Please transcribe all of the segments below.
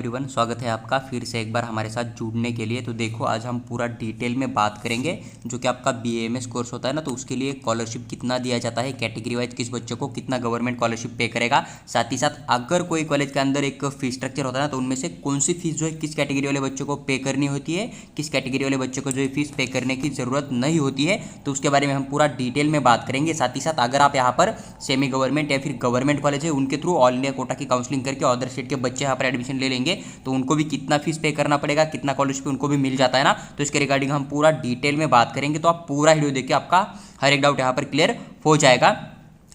Everyone, स्वागत है आपका फिर से एक बार हमारे साथ जुड़ने के लिए। तो देखो, आज हम पूरा डिटेल में बात करेंगे जो कि आपका बीएएमएस कोर्स होता है ना, तो उसके लिए स्कॉलरशिप कितना दिया जाता है, कैटेगरी वाइज किस बच्चों को कितना गवर्नमेंट स्कॉलरशिप पे करेगा। साथ ही साथ अगर कोई कॉलेज के अंदर एक फीस स्ट्रक्चर होता है ना, तो उनमें से कौन सी फीस जो है किस कैटेगरी वाले बच्चों को पे करनी होती है, किस कैटेगरी वाले बच्चों को जो है फीस पे करने की ज़रूरत नहीं होती है, तो उसके बारे में हम पूरा डिटेल में बात करेंगे। साथ ही साथ अगर आप यहाँ पर सेमी गवर्नमेंट या फिर गवर्नमेंट कॉलेज है उनके थ्रू ऑल इंडिया कोटा की काउंसलिंग करके अदर स्टेट के बच्चे यहाँ पर एडमिशन ले लेंगे, तो उनको भी कितना फीस पे करना पड़ेगा, कितना स्कॉलरशिप उनको भी मिल जाता है ना, तो इसके रिगार्डिंग हम पूरा डिटेल में बात करेंगे। तो आप पूरा वीडियो देखिए, आपका हर एक डाउट यहाँ पर क्लियर हो जाएगा।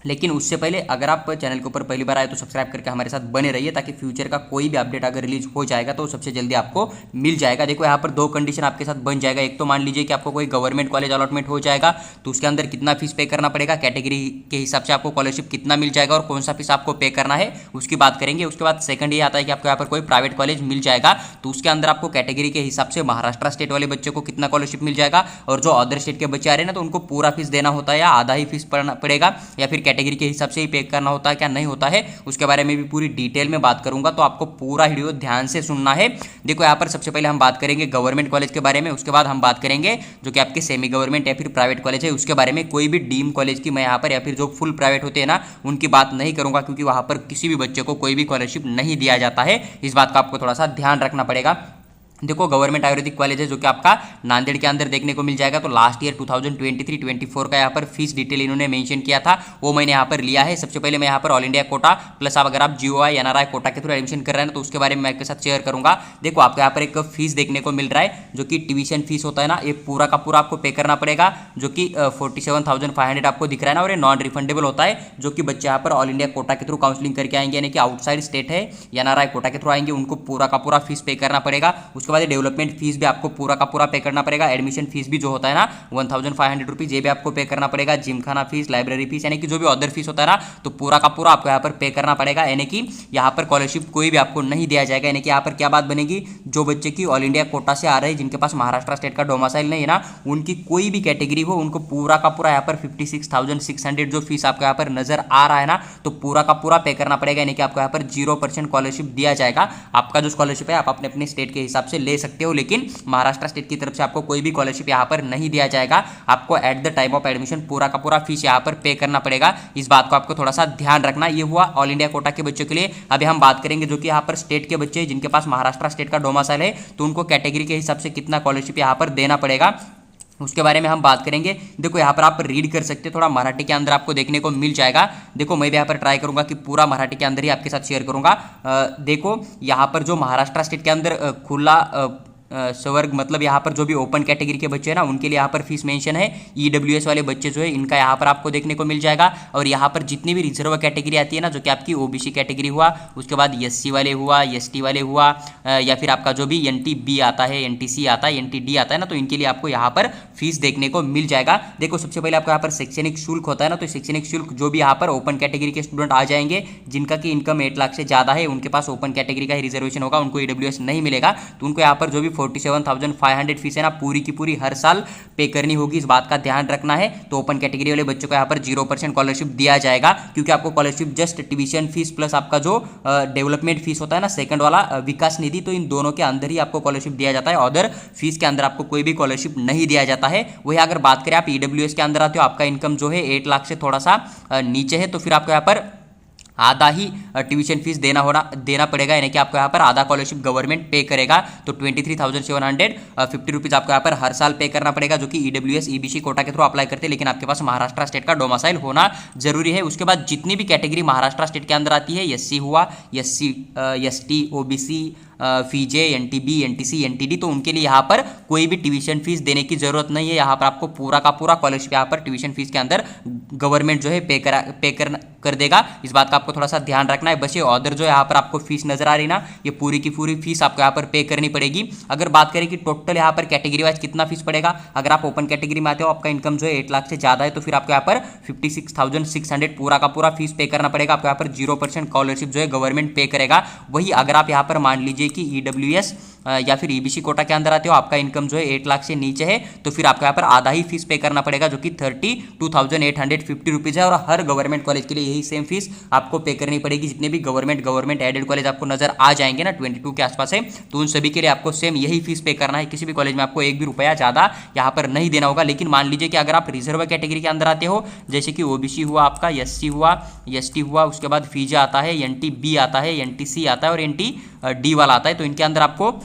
लेकिन उससे पहले अगर आप चैनल के ऊपर पहली बार आए तो सब्सक्राइब करके हमारे साथ बने रहिए, ताकि फ्यूचर का कोई भी अपडेट अगर रिलीज हो जाएगा तो सबसे जल्दी आपको मिल जाएगा। देखो, यहाँ पर दो कंडीशन आपके साथ बन जाएगा। एक तो मान लीजिए कि आपको कोई गवर्नमेंट कॉलेज अलॉटमेंट हो जाएगा, तो उसके अंदर कितना फीस पे करना पड़ेगा, कैटेगरी के हिसाब से आपको स्कॉलरशिप कितना मिल जाएगा और कौन सा फीस आपको पे करना है, उसकी बात करेंगे। उसके बाद सेकंड ये आता है कि आपको यहाँ पर कोई प्राइवेट कॉलेज मिल जाएगा, तो उसके अंदर आपको कैटेगरी के हिसाब से महाराष्ट्र स्टेट वाले बच्चे को कितना स्कॉलरशिप मिल जाएगा, और जो अदर स्टेट के बच्चे आ रहे हैं ना, तो उनको पूरा फीस देना होता है या आधा ही फीस पड़ेगा, या फिर कैटेगरी के हिसाब से ही पे करना होता है क्या नहीं होता है, उसके बारे में भी पूरी डिटेल में बात करूंगा। तो आपको पूरा वीडियो ध्यान से सुनना है। देखो, यहाँ पर सबसे पहले हम बात करेंगे गवर्नमेंट कॉलेज के बारे में, उसके बाद हम बात करेंगे जो कि आपके सेमी गवर्नमेंट या फिर प्राइवेट कॉलेज है उसके बारे में। कोई भी डीम कॉलेज की मैं यहाँ पर या फिर जो फुल प्राइवेट होते हैं ना, उनकी बात नहीं करूंगा, क्योंकि वहां पर किसी भी बच्चे को कोई भी स्कॉलरशिप नहीं दिया जाता है। इस बात का आपको थोड़ा सा ध्यान रखना पड़ेगा। देखो, गवर्नमेंट आयुर्वेदिक कॉलेज है जो कि आपका नांदेड़ के अंदर देखने को मिल जाएगा। तो लास्ट ईयर 2023-24 का यहाँ पर फीस डिटेल इन्होंने मेंशन किया था, वो मैंने यहाँ पर लिया है। सबसे पहले मैं यहाँ पर ऑल इंडिया कोटा प्लस आप अगर आप जीओआई एनआरआई कोटा के थ्रू एडमिशन कर रहे हैं तो उसके बारे में मैं आपके साथ शेयर करूंगा। देखो, आपको यहाँ पर एक फीस देखने को मिल रहा है जो कि ट्यूशन फीस होता है ना, ये पूरा का पूरा आपको पे करना पड़ेगा, जो कि 47,500 आपको दिख रहा है ना, और ये नॉन रिफंडेबल होता है। जो कि बच्चे यहाँ पर ऑल इंडिया कोटा के थ्रू काउंसलिंग करके आएंगे, यानी कि आउटसाइड स्टेट है एनआरआई कोटा के थ्रू आएंगे, उनको पूरा का पूरा फीस पे करना पड़ेगा। उसके बाद डेवलपमेंट फीस भी आपको पूरा का पूरा पे करना पड़ेगा। एडमिशन फीस भी जो होता है ना 1,500 रुपीज, ये भी आपको पे करना पड़ेगा। जिमखाना फीस, लाइब्रेरी फीस, यानी कि जो भी अदर फीस होता है ना, तो पूरा का पूरा आपको यहाँ पर पे करना पड़ेगा। यानी कि यहाँ पर स्कॉलरशिप कोई भी आपको नहीं दिया जाएगा। यानी कि यहाँ पर क्या बात बनेगी, जो बच्चे की ऑल इंडिया कोटा से आ रहे हैं, जिनके पास महाराष्ट्र स्टेट का डोमिसाइल नहीं है ना, उनकी कोई भी कैटेगरी हो, उनको पूरा का पूरा यहाँ पर 56,600 जो फीस आपको यहाँ पर नजर आ रहा है ना, तो पूरा का पूरा पे करना पड़ेगा। यानी कि आपको यहाँ पर 0% स्कॉलरशिप दिया जाएगा। आपका जो स्कॉलरशिप है आप अपने अपने स्टेट के हिसाब से ले सकते हो, लेकिन महाराष्ट्र स्टेट की तरफ से आपको कोई भी स्कॉलरशिप यहाँ पर नहीं दिया जाएगा। आपको at the time of admission पूरा का पूरा फीस यहाँ पर पे करना पड़ेगा। इस बात को आपको थोड़ा सा ध्यान रखना। ये हुआ ऑल इंडिया कोटा के बच्चों के लिए। अभी हम बात करेंगे जो कि यहाँ पर स्टेट के बच्चे जिनके पास महाराष्ट्र स्टेट का डोमिसाइल है, तो उनको कैटेगरी के हिसाब से कितना स्कॉलरशिप यहाँ पर देना पड़ेगा, उसके बारे में हम बात करेंगे। देखो, यहाँ पर आप रीड कर सकते हैं, थोड़ा मराठी के अंदर आपको देखने को मिल जाएगा। देखो, मैं भी यहाँ पर ट्राई करूंगा कि पूरा मराठी के अंदर ही आपके साथ शेयर करूंगा। देखो, यहाँ पर जो महाराष्ट्र स्टेट के अंदर खुला स्वर्ग, मतलब यहाँ पर जो भी ओपन कैटेगरी के बच्चे हैं ना, उनके लिए यहाँ पर फीस मेंशन है। ईडब्ल्यूएस वाले बच्चे जो है इनका यहाँ पर आपको देखने को मिल जाएगा। और यहाँ पर जितनी भी रिजर्व कैटेगरी आती है ना, जो कि आपकी ओबीसी कैटेगरी हुआ, उसके बाद एससी वाले हुआ, एसटी वाले हुआ, या फिर आपका जो भी एनटीबी आता है, एनटीसी आता है, एनटीडी आता है ना, तो इनके लिए आपको यहाँ पर फीस देखने को मिल जाएगा। देखो, सबसे पहले आपको यहाँ पर शैक्षणिक शुल्क होता है ना, तो शैक्षणिक शुल्क जो भी यहाँ पर ओपन कैटेगरी के स्टूडेंट आ जाएंगे, जिनका की इनकम 8 लाख से ज्यादा है, उनके पास ओपन कैटेगरी का ही रिजर्वेशन होगा, उनको ईडब्ल्यूएस नहीं मिलेगा। तो उनको यहाँ पर जो भी 47,500 फीस है ना, पूरी की पूरी हर साल पे करनी होगी। इस बात का ध्यान रखना है। तो ओपन कैटेगरी वाले बच्चों को यहाँ पर 0% स्कॉलरशिप दिया जाएगा, क्योंकि आपको scholarship just tuition fees plus आपका जो डेवलपमेंट फीस होता है ना, सेकंड वाला विकास निधि, तो इन दोनों के अंदर ही आपको स्कॉलरशिप दिया जाता है। अदर फीस के अंदर आपको कोई भी स्कॉलरशिप नहीं दिया जाता है। वही अगर बात करें आप ईडब्ल्यूएस के अंदर आते हो, आपका इनकम जो है 8 लाख से थोड़ा सा नीचे है, तो फिर आपको यहाँ पर आधा ही ट्यूशन फीस देना पड़ेगा। यानी कि आपको यहाँ पर आधा स्कॉलरशिप गवर्नमेंट पे करेगा। तो 23,750 रुपीज़ आपको यहाँ पर हर साल पे करना पड़ेगा, जो कि ईडब्ल्यूएस ईबीसी कोटा के थ्रू अप्लाई करते हैं, लेकिन आपके पास महाराष्ट्र स्टेट का डोमिसाइल होना जरूरी है। उसके बाद जितनी भी कैटेगरी महाराष्ट्र स्टेट के अंदर आती है, एससी हुआ, SC, ST, OBC, VJ, NTB, NTC, NTD, तो उनके लिए यहाँ पर कोई भी ट्यूशन फीस देने की जरूरत नहीं है। यहाँ पर आपको पूरा का पूरा स्कॉलरशिप यहाँ पर ट्यूशन फीस के अंदर गवर्नमेंट जो है पे कर देगा। इस बात का आपको थोड़ा सा ध्यान रखना है। बस ये ऑर्डर जो है यहाँ पर आपको फीस नजर आ रही ना, ये पूरी की पूरी फीस आपको यहाँ पर पे करनी पड़ेगी। अगर बात करें कि टोटल यहाँ पर कैटेगरी वाइज कितना फीस पड़ेगा, अगर आप ओपन कैटेगरी में आते हो, आपका इनकम जो है 8 लाख से ज्यादा है, तो फिर आपको यहाँ पर 56,600 पूरा का पूरा फीस पे करना पड़ेगा। आपको यहाँ पर 0% स्कॉलरशिप जो है गवर्नमेंट पे करेगा। वही अगर आप यहाँ पर मान लीजिए कि ईडब्ल्यूएस या फिर ईबीसी कोटा के अंदर आते हो, आपका इनकम जो है 8 लाख से नीचे है, तो फिर आपको यहाँ पर आधा ही फीस पे करना पड़ेगा, जो कि 32,850 रुपीज़ है। और हर गवर्नमेंट कॉलेज के लिए यही सेम फीस आपको पे करनी पड़ेगी। जितने भी गवर्नमेंट एडेड कॉलेज आपको नजर आ जाएंगे ना 22 के आसपास है, तो उन सभी के लिए आपको सेम यही फीस पे करना है। किसी भी कॉलेज में आपको एक भी रुपया ज़्यादा यहाँ पर नहीं देना होगा। लेकिन मान लीजिए कि अगर आप रिजर्व कैटेगरी के अंदर आते हो, जैसे कि ओबीसी हुआ, आपका एससी हुआ, एसटी हुआ, उसके बाद फीजा आता है, एनटी बी आता है, एनटी सी आता है और एनटी डी वाला आता है, तो इनके अंदर आपको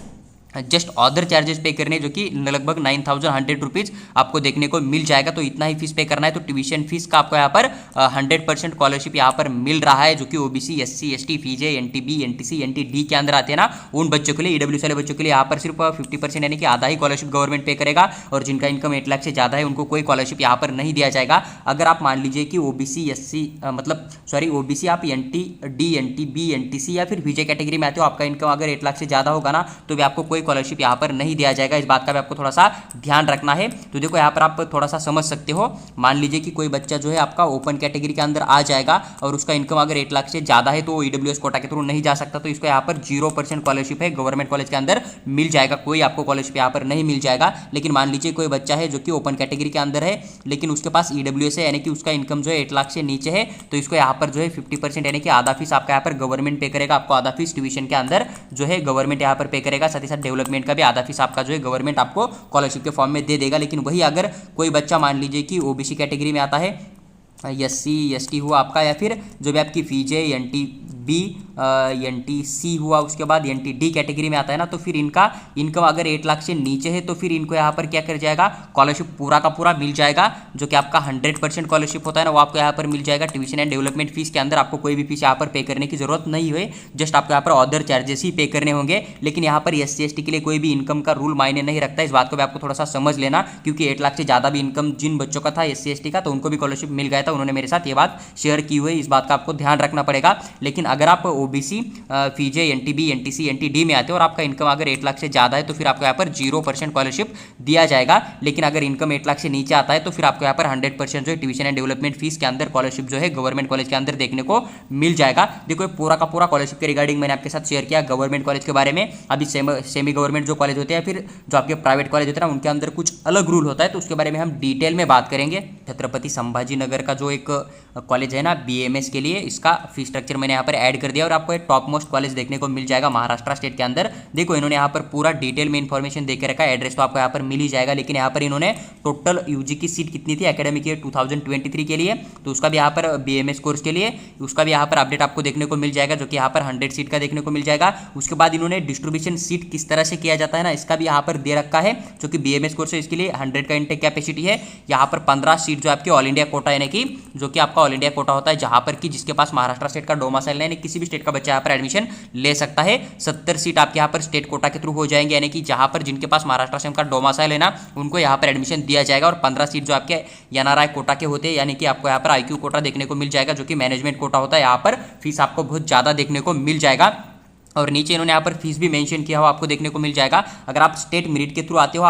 जस्ट अदर चार्जेस पे करने, जो कि लगभग 9,100 रुपीज़ आपको देखने को मिल जाएगा। तो इतना ही फीस पे करना है। तो ट्यूशन फीस का आपको यहाँ पर 100% स्कॉलरशिप यहाँ पर मिल रहा है, जो कि OBC, SC, ST, VJ, NTB, NTC, NTD के अंदर आते हैं ना, उन बच्चों के लिए, ईडब्ल्यूएस वाले बच्चों के लिए यहाँ पर सिर्फ 50% यानी कि आधा ही स्कॉलरशिप गवर्नमेंट पे करेगा। और जिनका इनकम 8 लाख से ज़्यादा है उनको कोई स्कॉलरशिप यहाँ पर नहीं दिया जाएगा। अगर आप मान लीजिए कि ओबीसी, एससी ओबीसी आप NT D, NT B, NTC या फिर फीजे कैटेगरी में आते हो, आपका इनकम अगर 8 लाख से ज़्यादा होगा ना, तो भी आपको कोई स्कॉलरशिप यहाँ पर नहीं दिया जाएगा। इस बात का भी आपको थोड़ा सा ध्यान रखना है। तो देखो यहाँ पर आप थोड़ा सा समझ सकते हो। मान लीजिए कि कोई बच्चा जो है आपका ओपन कैटेगरी के अंदर आ जाएगा और उसका इनकम अगर 8 लाख से ज़्यादा है, तो वो ईडब्ल्यूएस कोटा के थ्रू नहीं जा सकता, तो इसको यहाँ पर 0% स्कॉलरशिप है गवर्नमेंट कॉलेज के अंदर मिल जाएगा। कोई आपको स्कॉलरशिप यहाँ पर नहीं मिल जाएगा। लेकिन मान लीजिए कोई बच्चा है जो कि ओपन कैटेगरी के अंदर है, लेकिन उसके पास ईडब्ल्यूएस है, यानी कि उसका इनकम जो है 8 लाख से नीचे है, तो इसको यहाँ पर जो है 50% यानी कि आधा फीस आपका यहाँ पर गवर्नमेंट पे करेगा। आपको आधा फीस ट्यूशन के अंदर जो है गवर्नमेंट यहाँ पर पे करेगा। साथ ही साथ डेवलपमेंट का भी आधा फीस आपका जो है गवर्नमेंट आपको स्कॉलरशिप के फॉर्म में दे देगा। लेकिन वही अगर कोई बच्चा मान लीजिए कि ओबीसी कैटेगरी में आता है, एससी, एसटी हुआ आपका, या फिर जो भी आपकी फीजे, एनटी बी, एनटी सी हुआ, उसके बाद एनटी डी कैटेगरी में आता है ना, तो फिर इनका इनकम अगर 8 लाख से नीचे है, तो फिर इनको यहाँ पर क्या कर जाएगा, स्कॉलरशिप पूरा का पूरा मिल जाएगा। जो कि आपका 100% स्कॉलरशिप होता है ना, वो आपको यहाँ पर मिल जाएगा। ट्यूशन एंड डेवलपमेंट फीस के अंदर आपको कोई भी फीस यहाँ पर पे करने की जरूरत नहीं है। जस्ट आपको यहाँ पर अदर चार्जेस ही पे करने होंगे। लेकिन यहाँ पर एससी एसटी के लिए कोई भी इनकम का रूल मायने नहीं रखता। इस बात को भी आपको थोड़ा सा समझ लेना, क्योंकि 8 लाख से ज़्यादा भी इनकम जिन बच्चों का था एससी एसटी का, तो उनको भी स्कॉलरशिप मिल गया था। उन्होंने मेरे साथ ये बात शेयर की हुई, इस बात का आपको ध्यान रखना पड़ेगा। लेकिन अगर आप OBC, VJ, NTB, NTC, NTD में आते हो और आपका इनकम अगर 8 लाख से ज़्यादा है, तो फिर आपको यहाँ पर 0% स्कॉलरशिप दिया जाएगा। लेकिन अगर इनकम 8 लाख से नीचे आता है, तो फिर आपको यहाँ पर 100% जो है ट्यूशन एंड डेवलपमेंट फीस के अंदर स्कॉलरशिप जो है गवर्नमेंट कॉलेज के अंदर देखने को मिल जाएगा। देखो पूरा का पूरा स्कॉलरशिप के रिगार्डिंग मैंने आपके साथ शेयर किया गवर्नमेंट कॉलेज के बारे में। अभी सेमी गवर्नमेंट जो कॉलेज होते हैं, फिर जो आपके प्राइवेट कॉलेज होते हैं ना, उनके अंदर कुछ अलग रूल होता है, तो उसके बारे में हम डिटेल में बात करेंगे। छत्रपति संभाजी नगर का जो एक कॉलेज है ना बीएमएस के लिए, इसका फीस स्ट्रक्चर मैंने यहाँ पर ऐड कर दिया और आपको एक टॉप मोस्ट कॉलेज देखने को मिल जाएगा महाराष्ट्र स्टेट के अंदर। देखो इन्होंने यहाँ पर पूरा डिटेल में इन्फॉर्मेशन देकर रखा है। एड्रेस तो आपको यहाँ पर मिल ही जाएगा। लेकिन यहाँ पर इन्होंने टोटल यूजी की सीट कितनी थी एकेडमिक ईयर 2023 के लिए, तो उसका भी यहाँ पर बीएमएस कोर्स के लिए उसका भी यहाँ पर अपडेट आपको देखने को मिल जाएगा, जो कि यहाँ पर 100 सीट का देखने को मिल जाएगा। उसके बाद इन्होंने डिस्ट्रीब्यूशन सीट किस तरह से किया जाता है ना, इसका भी यहाँ पर दे रखा है। जो कि बीएमएस कोर्स है, इसके लिए 100 का इंटेक कैपेसिटी है। यहाँ पर 15 सीट जो आपकी ऑल इंडिया कोटा, यानी कि जो कि आपका ऑल इंडिया कोटा होता है, जहाँ पर कि जिसके पास महाराष्ट्र स्टेट का डोमासाइल है, किसी भी स्टेट का बच्चा यहाँ पर एडमिशन ले सकता है। 70 सीट आपके यहाँ पर स्टेट कोटा के थ्रू हो जाएंगे, यानी कि जहाँ पर जिनके पास महाराष्ट्र स्टेट का डोमासाइल है ना, उनको यहाँ पर एडमिशन दिया जाएगा। और 15 सीट जो आपके एनआरआई कोटा के होते हैं, यानी कि आपको यहाँ पर आईक्यू कोटा देखने को मिल जाएगा, जो कि मैनेजमेंट कोटा होता है। यहाँ पर फीस आपको बहुत ज़्यादा देखने को मिल जाएगा। और नीचे इन्होंने यहाँ पर फीस भी मेंशन किया हो, आपको देखने को मिल जाएगा। अगर आप स्टेट मेरिट के थ्रू आते हो,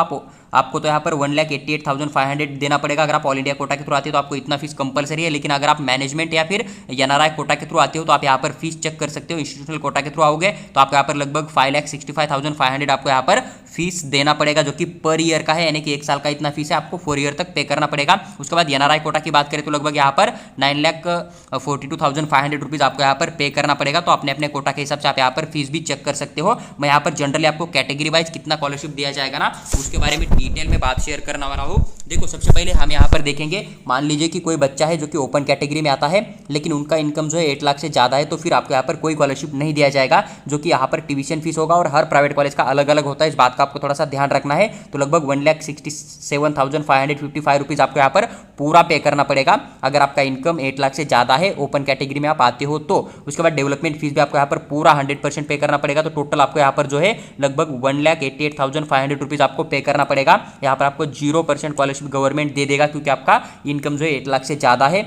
आपको तो यहाँ पर 1,88,500 देना पड़ेगा। अगर आप ऑल इंडिया कोटा के थ्रू आते हो तो आपको इतना फीस कंपलसरी है। लेकिन अगर आप मैनेजमेंट या फिर एनआरआई कोटा के थ्रू आते हो, तो आप यहाँ पर फीस चेक कर सकते हो। इंस्टीट्यूशनल कोटा के थ्रू आओगे तो आपको यहाँ पर लगभग 5,65,500 आपको यहाँ पर फीस देना पड़ेगा, जो कि पर ईयर का है, यानी कि 1 साल का इतना फीस है, आपको 4 ईयर तक पे करना पड़ेगा। उसके बाद एनआरआई कोटा की बात करें तो लगभग यहाँ पर 9,42,500 रुपीज़ आपको यहाँ पर पे करना पड़ेगा। तो अपने अपने कोटा के हिसाब से आप यहाँ पर फीस भी चेक कर सकते हो। मैं यहाँ पर जनरली आपको कैटेगरी वाइज कितना स्कॉलरशिप दिया जाएगा ना, उसके बारे में डिटेल में बात शेयर करना वाला हूँ। देखो सबसे पहले हम यहाँ पर देखेंगे, मान लीजिए कि कोई बच्चा है जो कि ओपन कैटेगरी में आता है, लेकिन उनका इनकम जो है 8 लाख से ज़्यादा है, तो फिर आपको यहाँ पर कोई स्कॉलरशिप नहीं दिया जाएगा। जो कि यहाँ पर ट्यूशन फीस होगा और हर प्राइवेट कॉलेज का अलग अलग होता है, इस बात का आपको थोड़ा सा ध्यान रखना है। तो लगभग 1,67,555 रुपीज़ आपको यहाँ पर पूरा पे करना पड़ेगा अगर आपका इनकम 8 लाख से ज़्यादा है, ओपन कैटेगरी में आप आते हो तो। उसके बाद डेवलपमेंट फीस भी आपको यहाँ पर पूरा 100% पे करना पड़ेगा। तो टोटल आपको यहाँ पर जो है लगभग 1,88,500 रुपीज़ आपको पे करना पड़ेगा। यहाँ पर आपको 0% स्कॉलरशिप गवर्नमेंट दे देगा, क्योंकि आपका इनकम जो है 8 लाख से ज़्यादा है।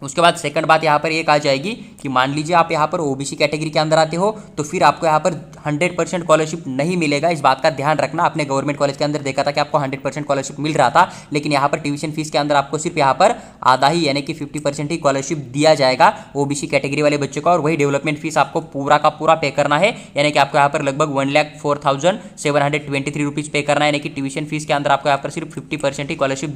उसके बाद सेकंड बात यहाँ पर एक आ जाएगी कि मान लीजिए आप यहाँ पर ओबीसी कैटेगरी के अंदर आते हो तो फिर आपको यहाँ पर 100% स्कॉलरशिप नहीं मिलेगा। इस बात का ध्यान रखना। आपने गवर्नमेंट कॉलेज के अंदर देखा था कि आपको 100% स्कॉलरशिप मिल रहा था, लेकिन यहाँ पर ट्यूशन फीस के अंदर आपको सिर्फ यहाँ पर आधा ही यानी कि 50% ही स्कॉलरशिप दिया जाएगा ओबीसी कैटेगरी वाले बच्चों को, और वही डेवलपमेंट फीस आपको पूरा का पूरा पे करना है, यानी कि आपको यहाँ पर लगभग 1,04,723 रुपीज़ पे करना है। यानी कि ट्यूशन फीस के अंदर आपको यहाँ पर सिर्फ 50% ही स्कॉलरशिप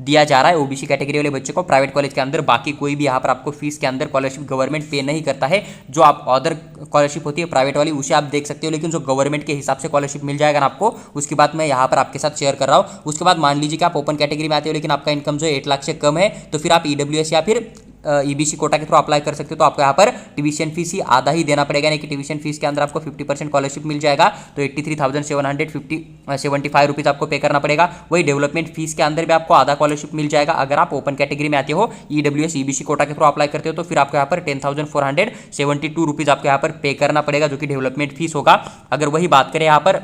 दिया जा रहा है ओबीसी कैटेगरी वाले बच्चों को प्राइवेट कॉलेज के अंदर। बाकी कोई भी यहाँ पर आपको फीस के अंदर स्कॉलरशिप गवर्नमेंट पे नहीं करता है। जो आप अदर स्कॉलरशिप होती है प्राइवेट वाली उसे आप देख सकते हो, लेकिन जो गवर्नमेंट के हिसाब से स्कॉलरशिप मिल जाएगा ना आपको, उसकी बात मैं यहाँ पर आपके साथ शेयर कर रहा हूँ। उसके बाद मान लीजिए कि आप ओपन कैटेगरी में आते हो लेकिन आपका इनकम जो है 8 लाख से कम है, तो फिर आप ईडब्ल्यूएस या फिर ईबीसी कोटा के थ्रू अप्लाई कर सकते हो। तो आपको यहाँ पर ट्यूशन फीस ही आधा ही देना पड़ेगा, यानी कि ट्यूशन फीस के अंदर आपको 50% स्कॉलरशिप मिल जाएगा, तो 83,775 रुपीज़ आपको पे करना पड़ेगा। वही डेवलपमेंट फीस के अंदर भी आपको आधा स्कॉलरशिप मिल जाएगा अगर आप ओपन कैटेगरी में आते हो, ईडब्ल्यूएस ईबीसी कोटा के थ्रू अप्लाई करते हो, तो फिर आपको यहाँ पर 10,472 रुपीज़ आपको यहाँ पर पे करना पड़ेगा, जो कि डेवलपमेंट फीस होगा। अगर वही बात करें यहाँ पर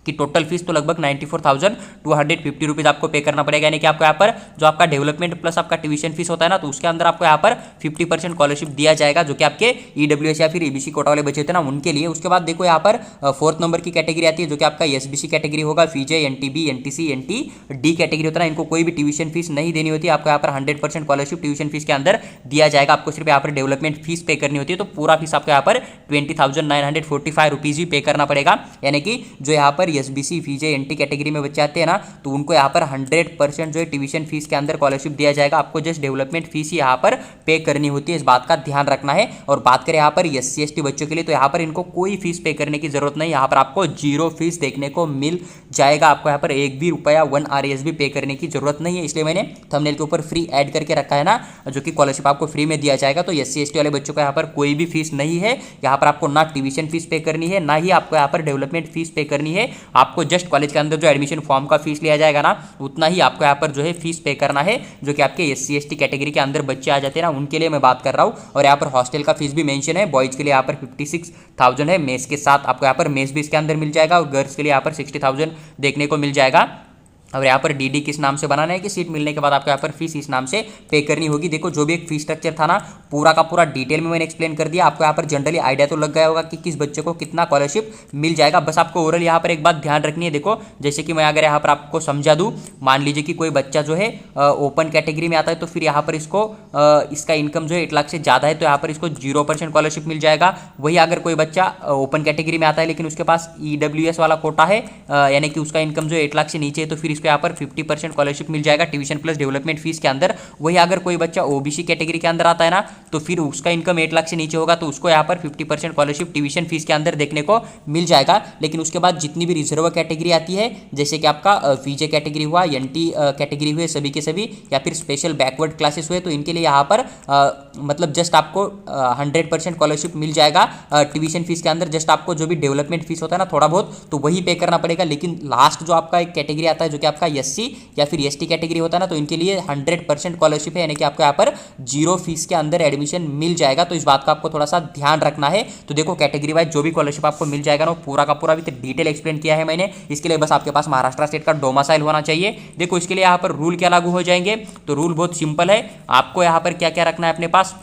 कि टोटल फीस तो लगभग 94,250 रुपीज़ आपको पे करना पड़ेगा, यानी कि आपको यहाँ पर जो आपका डेवलपमेंट प्लस आपका ट्यूशन फीस होता है ना, तो उसके अंदर आपको यहाँ पर 50% स्कॉलरशिप दिया जाएगा, जो कि आपके ईडब्ल्यूएस या फिर ईबीसी कोटा वाले बच्चे होते हैं ना उनके लिए। उसके बाद देखो यहाँ पर 4th नंबर की कैटेगरी आती है, जो कि आपका एसबीसी कैटेगरी होगा। फीजे, एनटीबी, एनटीसी, एनटी कैटेगरी होता है ना, इनको कोई भी ट्यूशन फीस नहीं देनी होती है। आपको यहाँ पर 100% स्कॉलरशिप ट्यूशन फीस के अंदर दिया जाएगा। आपको सिर्फ यहाँ पर डेवलपमेंट फीस पे करनी होती है, तो पूरा फीस आपको यहाँ पर 20,945 रुपीज़ ही पे करना पड़ेगा। यानी कि जो यहाँ पर एसबीसी, फीजे, एनटी कैटेगरी में बच्चे आते हैं ना, तो उनको यहाँ पर 100% जो है ट्यूशन फीस के अंदर स्कॉलरशिप दिया जाएगा। आपको जस्ट डेवलपमेंट फीस ही यहाँ पर पे करनी होती है, इस बात का ध्यान रखना है। और बात करें यहाँ पर एससी एसटी बच्चों के लिए, तो यहाँ पर इनको कोई फीस पे करने की जरूरत नहीं। यहाँ पर आपको 0 फीस देखने को मिल जाएगा। आपको यहाँ पर 1 भी रुपया 1 RS भी पे करने की जरूरत नहीं है, इसलिए मैंने थंबनेल के ऊपर फ्री ऐड करके रखा है ना, जो कि स्कॉलरशिप आपको फ्री में दिया जाएगा। तो एससी एसटी वाले बच्चों को यहाँ पर कोई भी फीस नहीं है। यहाँ पर आपको ना ट्यूशन फीस पे करनी है, ना ही आपको यहाँ पर डेवलपमेंट फीस पे करनी है। आपको जस्ट कॉलेज के अंदर जो एडमिशन फॉर्म का फीस लिया जाएगा ना, उतना ही आपको यहाँ पर जो है फीस पे करना है, जो कि आपके एससी एसटी कैटेगरी के अंदर बच्चे आ जाते हैं ना, उनके लिए मैं बात कर रहा हूँ। और यहाँ पर हॉस्टल का फीस भी मेंशन है। बॉयज़ के लिए यहाँ पर 56,000 है, मेस के साथ आपको यहाँ पर मेस भी इसके अंदर मिल जाएगा, और गर्ल्स के लिए यहाँ पर 60,000 देखने को मिल जाएगा। और यहाँ पर डीडी किस नाम से बनाना है कि सीट मिलने के बाद आपको यहाँ पर फीस इस नाम से पे करनी होगी। देखो जो भी एक फीस स्ट्रक्चर था ना, पूरा का पूरा डिटेल में मैंने एक्सप्लेन कर दिया। आपको यहाँ पर जनरली आइडिया तो लग गया होगा कि किस बच्चे को कितना स्कॉलरशिप मिल जाएगा। बस आपको ओरल यहाँ पर एक बात ध्यान रखनी है। देखो जैसे कि मैं अगर यहाँ पर आपको समझा दूँ, मान लीजिए कि कोई बच्चा जो है ओपन कैटेगरी में आता है, तो फिर यहाँ पर इसको इसका इनकम जो है 8 लाख से ज़्यादा है, तो यहाँ पर इसको 0% स्कॉलरशिप मिल जाएगा। वही अगर कोई बच्चा ओपन कैटेगरी में आता है लेकिन उसके पास ईडब्ल्यूएस वाला कोटा है, यानी कि उसका इनकम जो है 8 लाख से नीचे है, तो फिर इसको यहाँ पर 50% स्कॉलरशिप मिल जाएगा ट्यूशन प्लस डेवलपमेंट फीस के अंदर। वही अगर कोई बच्चा ओबीसी कैटेगरी के अंदर आता है ना, तो फिर उसका इनकम 8 लाख से नीचे होगा, तो उसको यहाँ पर 50% स्कॉलरशिप ट्यूशन फीस के अंदर देखने को मिल जाएगा। लेकिन उसके बाद जितनी भी रिजर्व कैटेगरी आती है, जैसे कि आपका फीजे कैटेगरी हुआ, एनटी कैटेगरी हुए, सभी के सभी, या फिर स्पेशल बैकवर्ड क्लासेस हुए, तो इनके लिए यहाँ पर मतलब जस्ट आपको 100% स्कॉलरशिप मिल जाएगा ट्यूशन फीस के अंदर। जस्ट आपको जो भी डेवलपमेंट फीस होता है ना थोड़ा बहुत, तो वही पे करना पड़ेगा। लेकिन लास्ट जो आपका एक कैटेगरी आता है, जो कि आपका एससी या फिर एसटी कैटेगरी होता है ना, तो इनके लिए 100% स्कॉलरशिप है, यानी कि आपको यहाँ पर 0 फीस के अंदर एडमिशन मिल जाएगा। तो इस बात का आपको थोड़ा सा ध्यान रखना है। तो देखो कैटेगरी वाइज जो भी स्कॉलरशिप आपको मिल जाएगा ना, पूरा का पूरा भी डिटेल एक्सप्लेन किया है मैंने। इसके लिए बस आपके पास महाराष्ट्र स्टेट का डोमिसाइल होना चाहिए। देखो इसके लिए यहाँ पर रूल क्या लागू हो जाएंगे, तो रूल बहुत सिंपल है। आपको यहाँ पर क्या क्या रखना है अपने पास,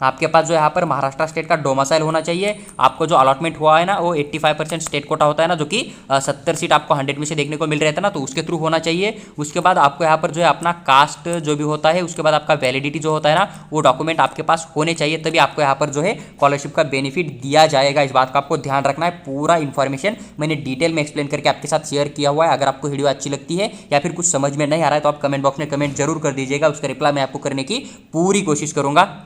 आपके पास जो यहाँ पर महाराष्ट्र स्टेट का डोमिसाइल होना चाहिए। आपको जो अलॉटमेंट हुआ है ना, वो 85% स्टेट कोटा होता है ना, जो कि 70 सीट आपको 100 में से देखने को मिल रहा था ना, तो उसके थ्रू होना चाहिए। उसके बाद आपको यहाँ पर जो है अपना कास्ट जो भी होता है, उसके बाद आपका वैलिडिटी जो होता है ना, वो डॉक्यूमेंट आपके पास होने चाहिए, तभी आपको यहाँ पर जो है स्कॉलरशिप का बेनिफिट दिया जाएगा। इस बात का आपको ध्यान रखना है। पूरा इन्फॉर्मेशन मैंने डिटेल में एक्सप्लेन करके आपके साथ शेयर किया हुआ है। अगर आपको वीडियो अच्छी लगती है या फिर कुछ समझ में नहीं आ रहा है, तो आप कमेंट बॉक्स में कमेंट जरूर कर दीजिएगा। उसका रिप्लाई मैं आपको करने की पूरी कोशिश करूंगा।